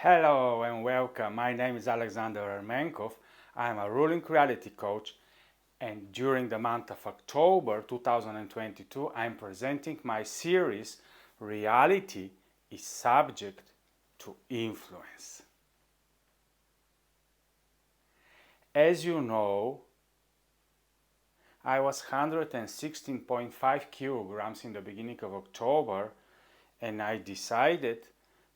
Hello and welcome. My name is Alexander Ermenkov. I'm a ruling reality coach, and during the month of October 2022, I'm presenting my series Reality is Subject to Influence. As you know, I was 116.5 kilograms in the beginning of October, and I decided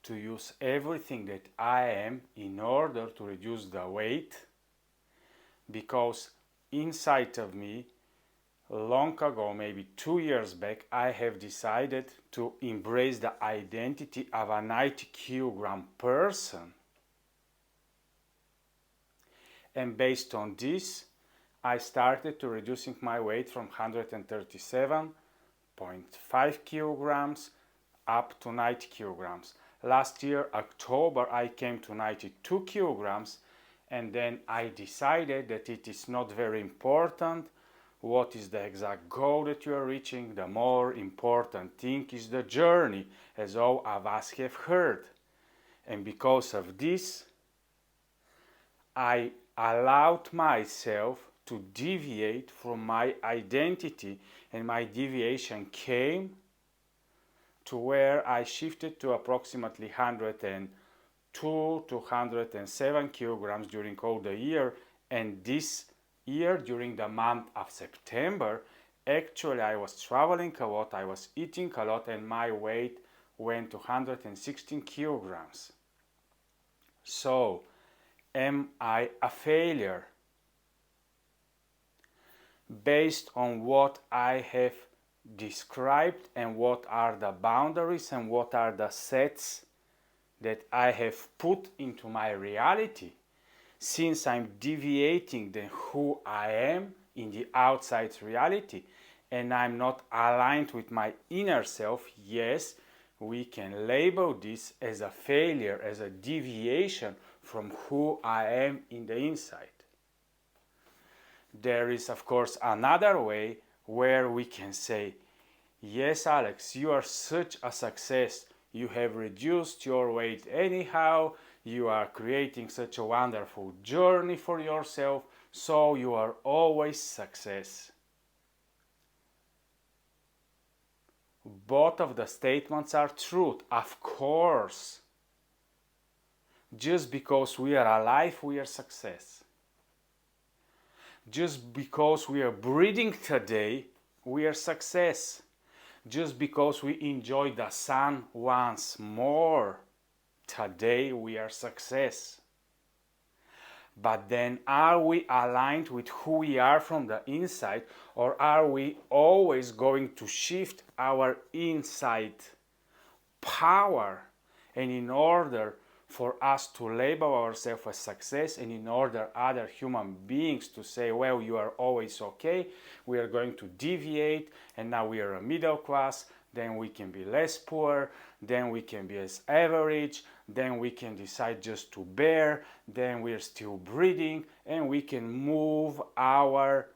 to use everything that I am in order to reduce the weight, because inside of me, long ago, maybe 2 years back, I have decided to embrace the identity of a 90 kilogram person. And based on this, I started to reducing my weight from 137.5 kilograms up to 90 kilograms. Last year, October, I came to 92 kilograms, and then I decided that it is not very important what is the exact goal that you are reaching. The more important thing is the journey, as all of us have heard. And because of this, I allowed myself to deviate from my identity, and my deviation came to where I shifted to approximately 102 to 107 kilograms during all the year. And this year, during the month of September, actually I was traveling a lot, I was eating a lot, and my weight went to 116 kilograms. So, am I a failure? Based on what I have described and what are the boundaries and what are the sets that I have put into my reality, since I'm deviating than who I am in the outside reality and I'm not aligned with my inner self, yes, we can label this as a failure, as a deviation from who I am in the inside. There is, of course, another way where we can say, yes, Alex, you are such a success. You have reduced your weight anyhow. You are creating such a wonderful journey for yourself. So you are always success. Both of the statements are true, of course. Just because we are alive, we are success. Just because we are breathing today, we are success. Just because we enjoy the sun once more, today we are success. But then, are we aligned with who we are from the inside, or are we always going to shift our inside power? And in order for us to label ourselves as success, and in order other human beings to say, well, you are always okay, we are going to deviate, and now we are a middle class, then we can be less poor, then we can be as average, then we can decide just to bear, then we are still breathing, and we can move our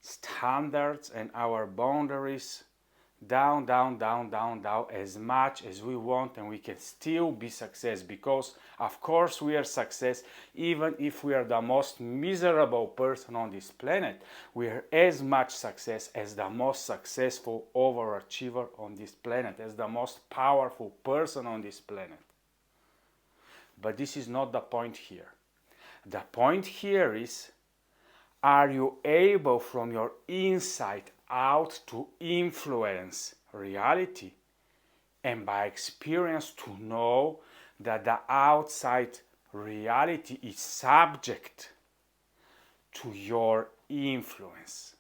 standards and our boundaries down as much as we want, and we can still be success, because of course we are success. Even if we are the most miserable person on this planet, we are as much success as the most successful overachiever on this planet, as the most powerful person on this planet. But this is not the point here. The point here is, are you able from your inside out to influence reality, and by experience to know that the outside reality is subject to your influence?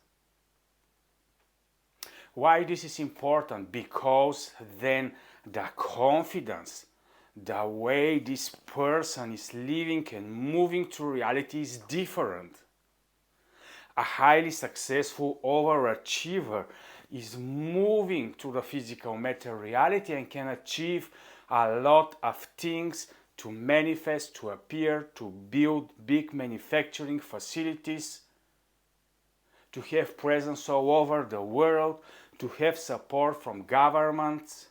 Why this is important? Because then the confidence, the way this person is living and moving through reality is different. A highly successful overachiever is moving to the physical matter reality and can achieve a lot of things, to manifest, to appear, to build big manufacturing facilities, to have presence all over the world, to have support from governments,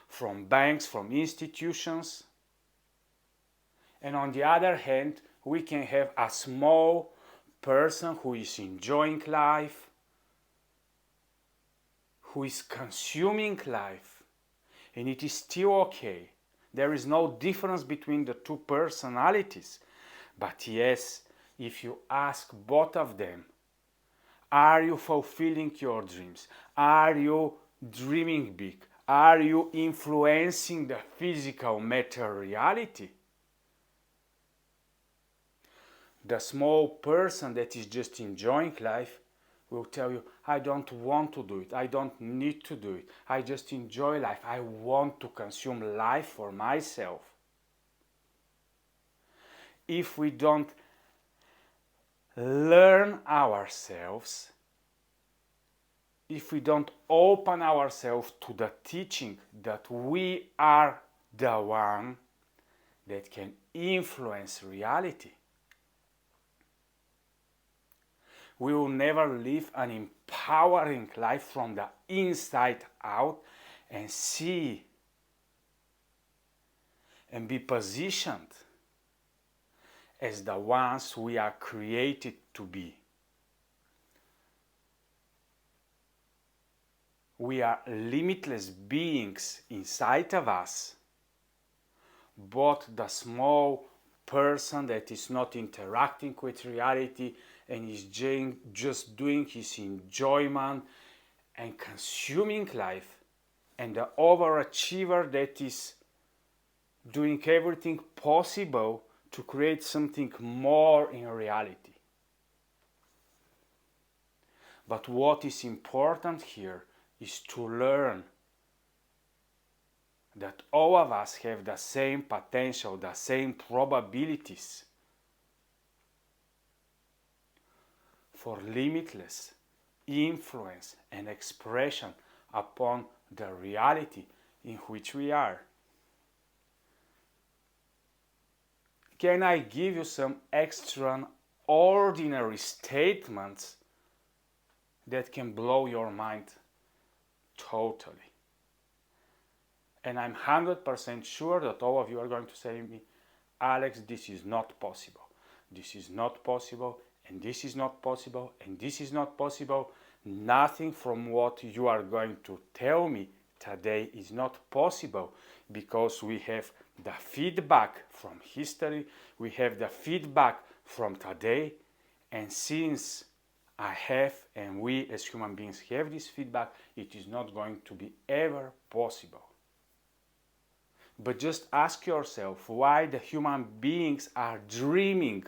from banks, from institutions. And on the other hand, we can have a small person who is enjoying life, who is consuming life, and it is still okay. There is no difference between the two personalities. But yes, if you ask both of them, are you fulfilling your dreams? Are you dreaming big? Are you influencing the physical matter reality? The small person that is just enjoying life will tell you, I don't want to do it, I don't need to do it, I just enjoy life, I want to consume life for myself. If we don't learn ourselves, if we don't open ourselves to the teaching that we are the one that can influence reality, we will never live an empowering life from the inside out and see and be positioned as the ones we are created to be. We are limitless beings inside of us, both the small person that is not interacting with reality and is just doing his enjoyment and consuming life, and the overachiever that is doing everything possible to create something more in reality. But what is important here is to learn that all of us have the same potential, the same probabilities for limitless influence and expression upon the reality in which we are. Can I give you some extraordinary statements that can blow your mind totally? And I'm 100% sure that all of you are going to say to me, Alex, this is not possible. This is not possible, and this is not possible, and this is not possible. Nothing from what you are going to tell me today is not possible, because we have the feedback from history, we have the feedback from today, and since I have and we as human beings have this feedback, it is not going to be ever possible. But just ask yourself why the human beings are dreaming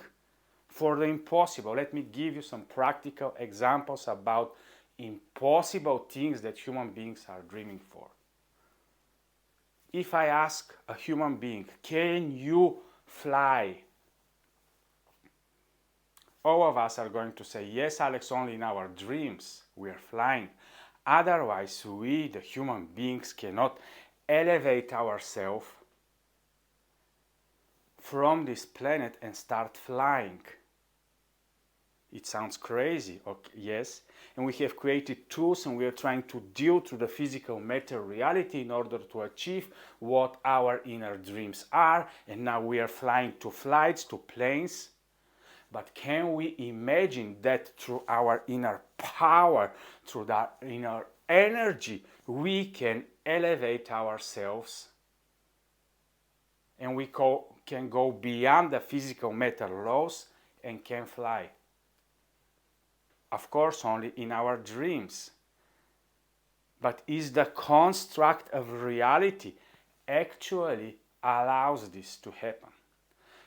for the impossible. Let me give you some practical examples about impossible things that human beings are dreaming for. If I ask a human being, can you fly? All of us are going to say, yes, Alex, only in our dreams we are flying. Otherwise, we, the human beings, cannot elevate ourselves from this planet and start flying. It sounds crazy, okay, yes, and we have created tools and we are trying to deal to the physical matter reality in order to achieve what our inner dreams are, and now we are flying to flights, to planes. But can we imagine that through our inner power, through that inner energy, we can elevate ourselves and we can go beyond the physical matter laws and can fly? Of course, only in our dreams. But is the construct of reality actually allows this to happen?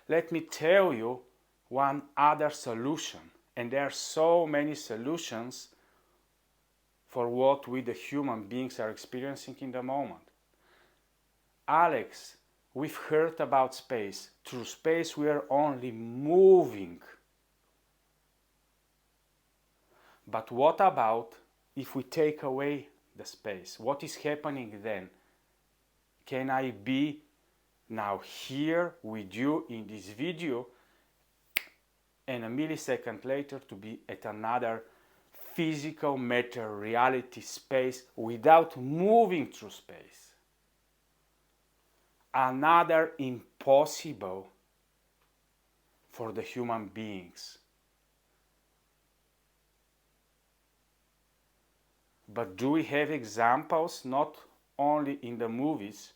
Let me tell you one other solution, and there are so many solutions for what we, the human beings, are experiencing in the moment. Alex, we've heard about space. Through space we are only moving. But what about if we take away the space? What is happening then? Can I be now here with you in this video and a millisecond later to be at another physical matter reality space without moving through space? Another impossible for the human beings. But do we have examples, not only in the movies,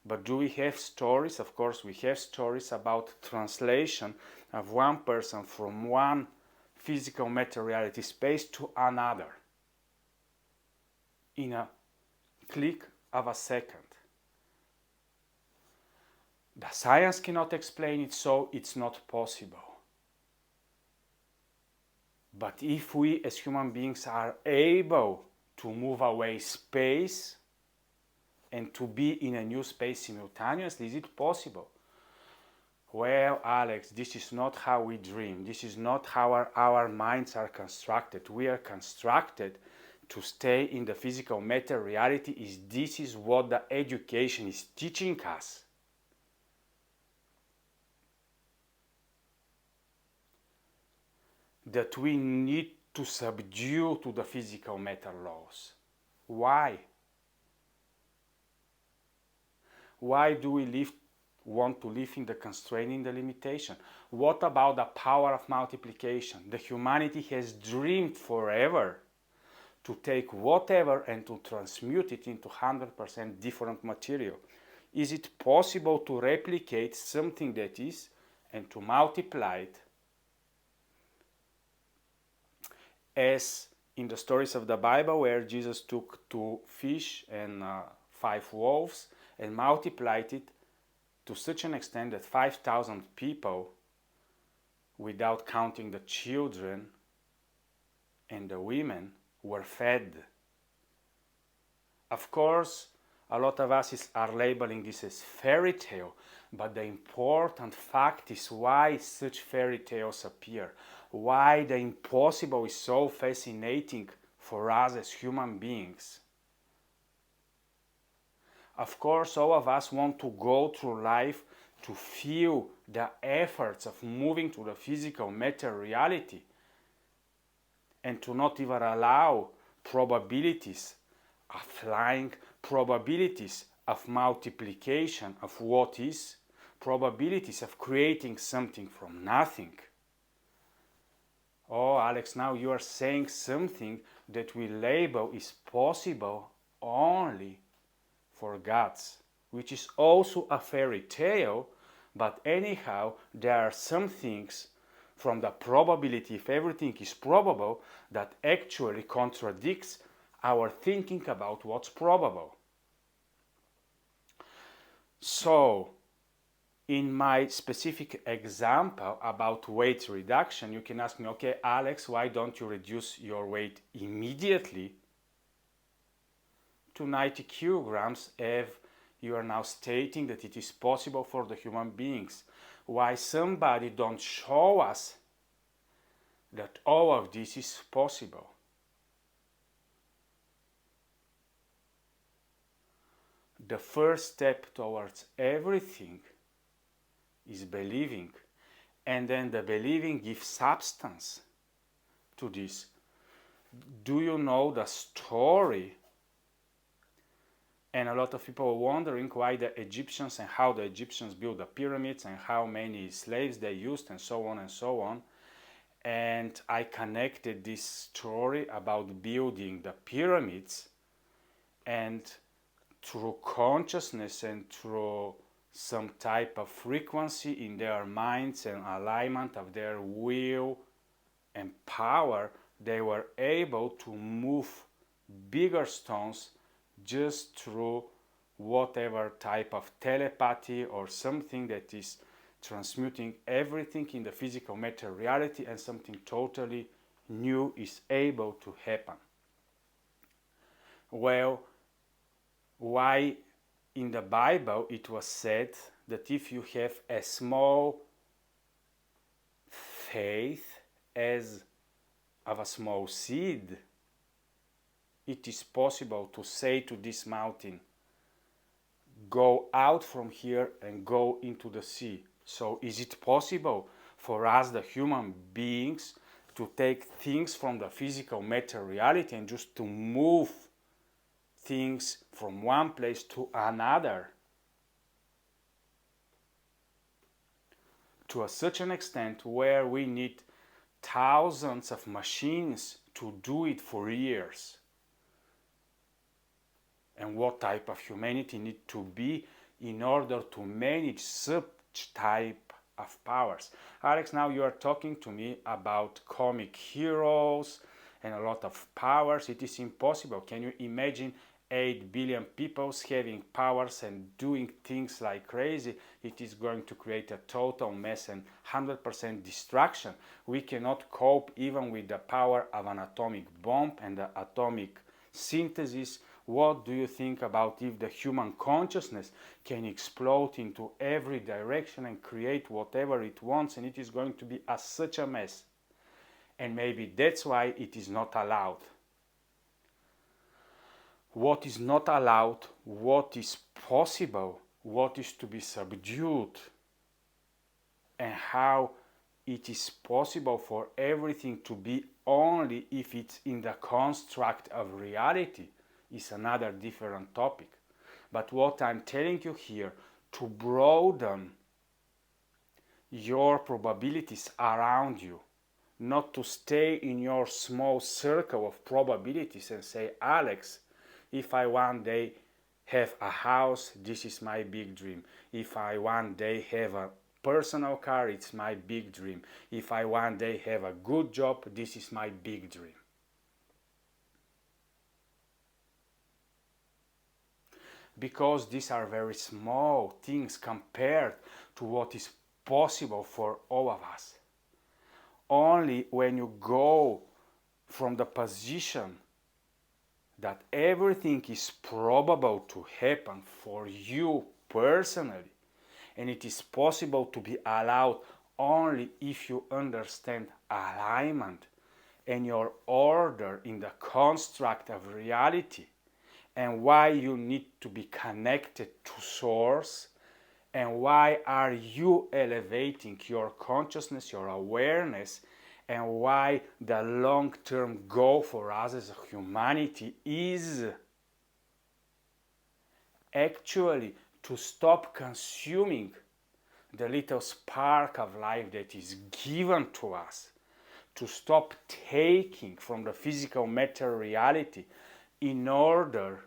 but do we have stories? Of course, we have stories about translation of one person from one physical materiality space to another in a click of a second. The science cannot explain it, so it's not possible. But if we as human beings are able to move away space and to be in a new space simultaneously, is it possible? Well, Alex, this is not how we dream. This is not how our minds are constructed. We are constructed to stay in the physical matter reality. This is what the education is teaching us. That we need to subdue to the physical matter laws. Why? Why do we want to live in the constraint, in the limitation? What about the power of multiplication? The humanity has dreamed forever to take whatever and to transmute it into 100% different material. Is it possible to replicate something that is and to multiply it? As in the stories of the Bible, where Jesus took 2 fish and 5 wolves and multiplied it to such an extent that 5,000 people, without counting the children and the women, were fed. Of course, a lot of us are labeling this as fairy tale, but the important fact is why such fairy tales appear. Why the impossible is so fascinating for us as human beings. Of course, all of us want to go through life to feel the efforts of moving to the physical matter reality and to not even allow probabilities of flying, probabilities of multiplication of what is, probabilities of creating something from nothing. Oh, Alex, now you are saying something that we label is possible only for gods, which is also a fairy tale, but anyhow, there are some things from the probability, if everything is probable, that actually contradicts our thinking about what's probable. So, in my specific example about weight reduction, you can ask me, okay, Alex, why don't you reduce your weight immediately to 90 kilograms if you are now stating that it is possible for the human beings? Why somebody don't show us that all of this is possible? The first step towards everything is believing, and then the believing gives substance to this. Do you know the story? And a lot of people are wondering why the Egyptians and how the Egyptians built the pyramids and how many slaves they used and so on and so on. And I connected this story about building the pyramids, and through consciousness and through some type of frequency in their minds and alignment of their will and power, they were able to move bigger stones just through whatever type of telepathy or something that is transmuting everything in the physical matter reality, and something totally new is able to happen. Well, why in the Bible it was said that if you have a small faith as of a small seed, it is possible to say to this mountain, go out from here and go into the sea. So is it possible for us, the human beings, to take things from the physical matter reality and just to move things from one place to another? to a such an extent where we need thousands of machines to do it for years. And what type of humanity need to be in order to manage such type of powers? Alex, now you are talking to me about comic heroes and a lot of powers. It is impossible. Can you imagine 8 billion people having powers and doing things like crazy? It is going to create a total mess and 100% destruction. We cannot cope even with the power of an atomic bomb and the atomic synthesis. What do you think about if the human consciousness can explode into every direction and create whatever it wants, and it is going to be such a mess? And maybe that's why it is not allowed. What is not allowed, what is possible, what is to be subdued, and how it is possible for everything to be only if it's in the construct of reality is another different topic. But what I'm telling you here, to broaden your probabilities around you, not to stay in your small circle of probabilities and say, Alex, if I one day have a house, this is my big dream. If I one day have a personal car, it's my big dream. If I one day have a good job, this is my big dream. Because these are very small things compared to what is possible for all of us. Only when you go from the position that everything is probable to happen for you personally, and it is possible to be allowed only if you understand alignment and your order in the construct of reality, and why you need to be connected to Source, and why are you elevating your consciousness, your awareness, and why the long-term goal for us as a humanity is actually to stop consuming the little spark of life that is given to us, to stop taking from the physical matter reality in order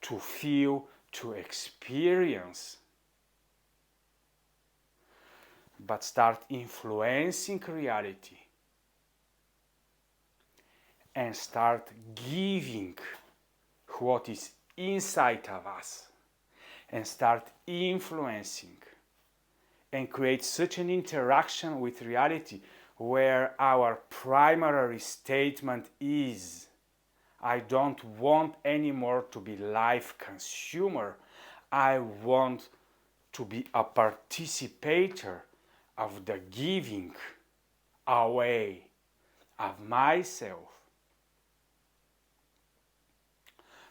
to feel, to experience, but start influencing reality and start giving what is inside of us and start influencing and create such an interaction with reality where our primary statement is, I don't want anymore to be life consumer. I want to be a participator of the giving away of myself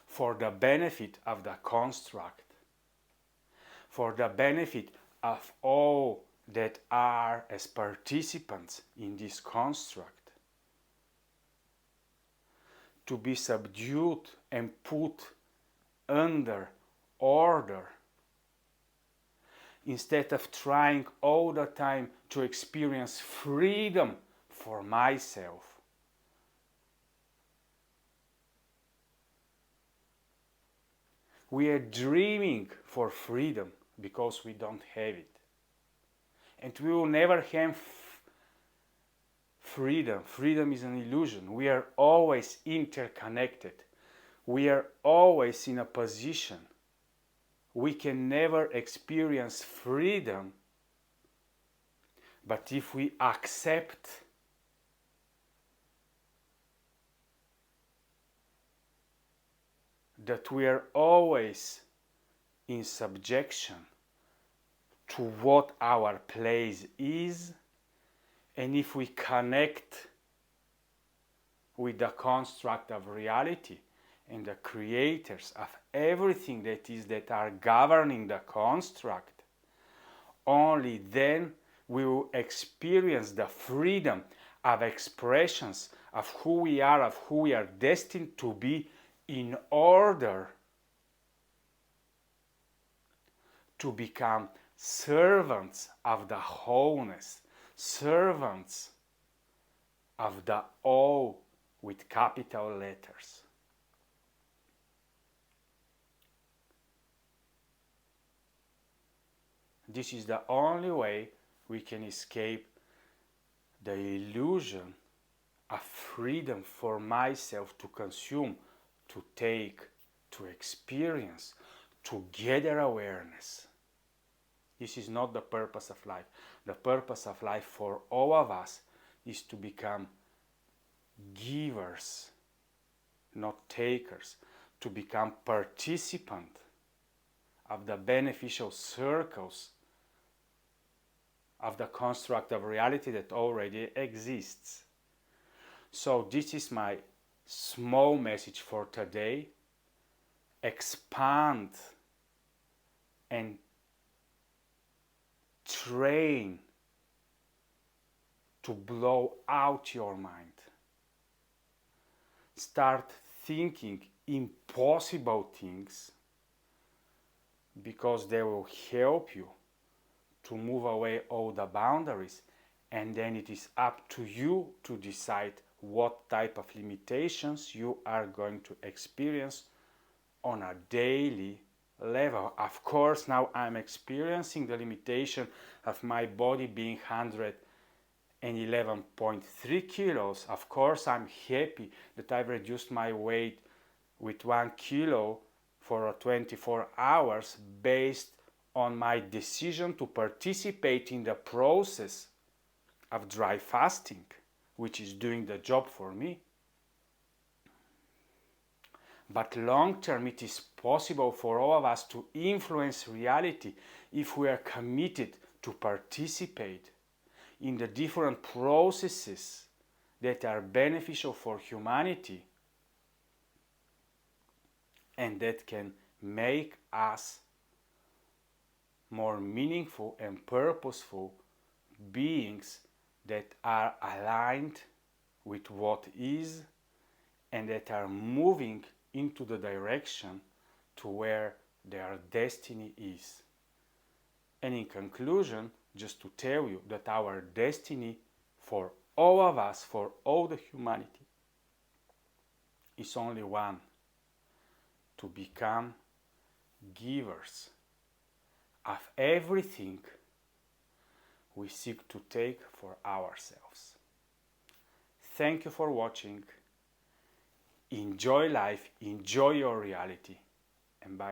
for the benefit of the construct, for the benefit of all that are as participants in this construct, to be subdued and put under order, instead of trying all the time to experience freedom for myself. We are dreaming for freedom because we don't have it. And we will never have freedom. Freedom is an illusion. We are always interconnected. We are always in a position. We can never experience freedom, but if we accept that we are always in subjection to what our place is, and if we connect with the construct of reality and the creators of everything that are governing the construct, only then we will experience the freedom of expressions of who we are destined to be, in order to become servants of the wholeness, servants of the all with capital letters. This is the only way we can escape the illusion of freedom for myself to consume, to take, to experience, to gather awareness. This is not the purpose of life. The purpose of life for all of us is to become givers, not takers, to become participants of the beneficial circles of the construct of reality that already exists. So this is my small message for today. Expand and train to blow out your mind. Start thinking impossible things, because they will help you to move away all the boundaries, and then it is up to you to decide what type of limitations you are going to experience on a daily level. Of course, now I'm experiencing the limitation of my body being 111.3 kilos. Of course, I'm happy that I've reduced my weight with 1 kilo for 24 hours based on my decision to participate in the process of dry fasting, which is doing the job for me. But long term, it is possible for all of us to influence reality if we are committed to participate in the different processes that are beneficial for humanity and that can make us more meaningful and purposeful beings that are aligned with what is and that are moving into the direction to where their destiny is. And in conclusion, just to tell you that our destiny for all of us, for all the humanity, is only one: to become givers of everything we seek to take for ourselves. Thank you for watching. Enjoy life, enjoy your reality, and bye.